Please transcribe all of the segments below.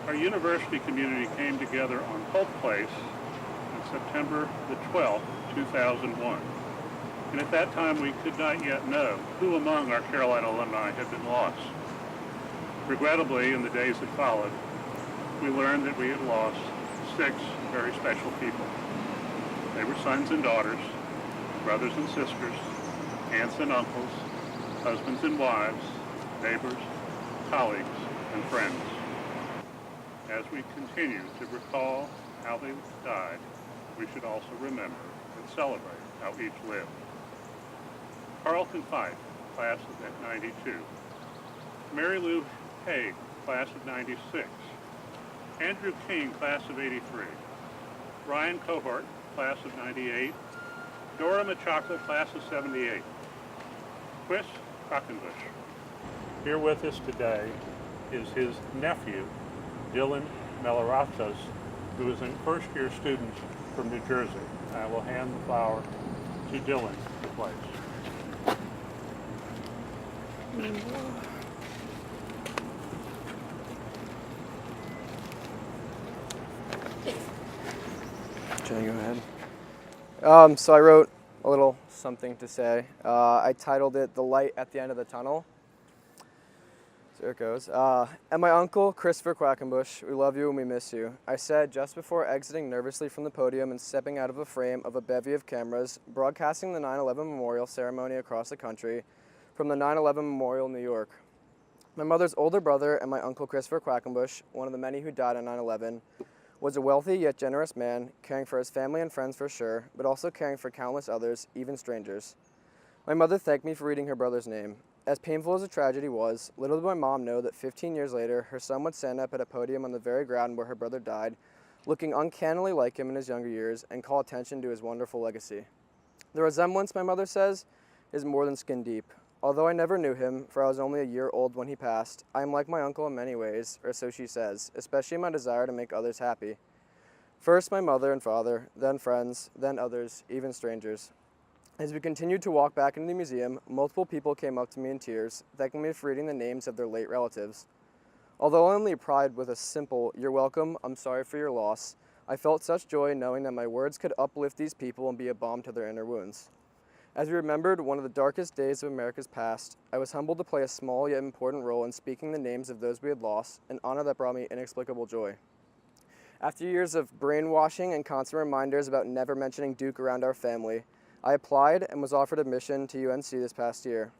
Our university community came together on Polk Place on September the 12th, 2001. And at that time, we could not yet know who among our Carolina alumni had been lost. Regrettably, in the days that followed, we learned that we had lost 6 very special people. They were sons and daughters, brothers and sisters, aunts and uncles, husbands and wives, neighbors, colleagues, and friends. As we continue to recall how they died, we should also remember and celebrate how each lived. Carlton Fife, class of 92. Mary Lou Haig, class of 96. Andrew King, class of 83. Ryan Cohort, class of 98. Dora Machaca, class of 78. Chris Quackenbush. Here with us today is his nephew, Dylan Melaratos, who is a first-year student from New Jersey. I will hand the flower to Dylan to place. Jay, go ahead. So I wrote a little something to say. I titled it "The Light at the End of the Tunnel." So here it goes. And my uncle, Christopher Quackenbush, we love you and we miss you. I said just before exiting nervously from the podium and stepping out of a frame of a bevy of cameras, broadcasting the 9/11 memorial ceremony across the country from the 9/11 Memorial in New York. My mother's older brother and my uncle, Christopher Quackenbush, one of the many who died on 9/11, was a wealthy yet generous man, caring for his family and friends for sure, but also caring for countless others, even strangers. My mother thanked me for reading her brother's name. As painful as the tragedy was, little did my mom know that 15 years later, her son would stand up at a podium on the very ground where her brother died, looking uncannily like him in his younger years, and call attention to his wonderful legacy. The resemblance, my mother says, is more than skin deep. Although I never knew him, for I was only a year old when he passed, I am like my uncle in many ways, or so she says, especially in my desire to make others happy. First my mother and father, then friends, then others, even strangers. As we continued to walk back into the museum, multiple people came up to me in tears, thanking me for reading the names of their late relatives. Although I only replied with a simple, "You're welcome, I'm sorry for your loss," I felt such joy knowing that my words could uplift these people and be a balm to their inner wounds. As we remembered one of the darkest days of America's past, I was humbled to play a small yet important role in speaking the names of those we had lost, an honor that brought me inexplicable joy. After years of brainwashing and constant reminders about never mentioning Duke around our family, I applied and was offered admission to UNC this past year.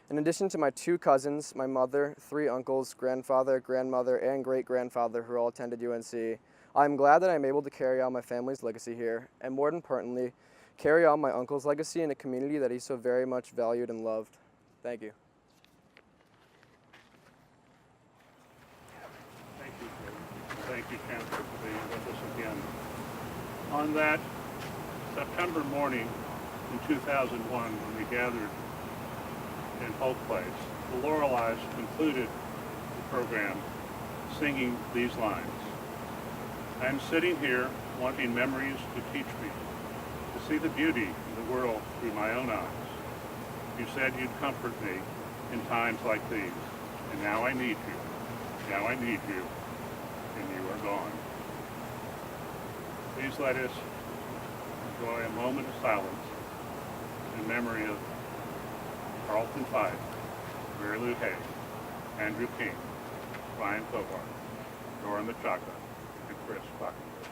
In addition to my 2 cousins, my mother, 3 uncles, grandfather, grandmother, and great-grandfather who all attended UNC, I am glad that I am able to carry on my family's legacy here, and more importantly, carry on my uncle's legacy in a community that he so very much valued and loved. Thank you. Thank you, David. Thank you, Chancellor, for being with us again. On that September morning in 2001, when we gathered in Polk Place, the Lorelei's concluded the program singing these lines. I am sitting here wanting memories to teach me, to see the beauty of the world through my own eyes. You said you'd comfort me in times like these, and now I need you. Now I need you, and you are gone. Please let us enjoy a moment of silence in memory of Carlton Fife, Mary Lou Haig, Andrew King, Ryan Cohart, Dora Machaca, and Chris Quackenbush.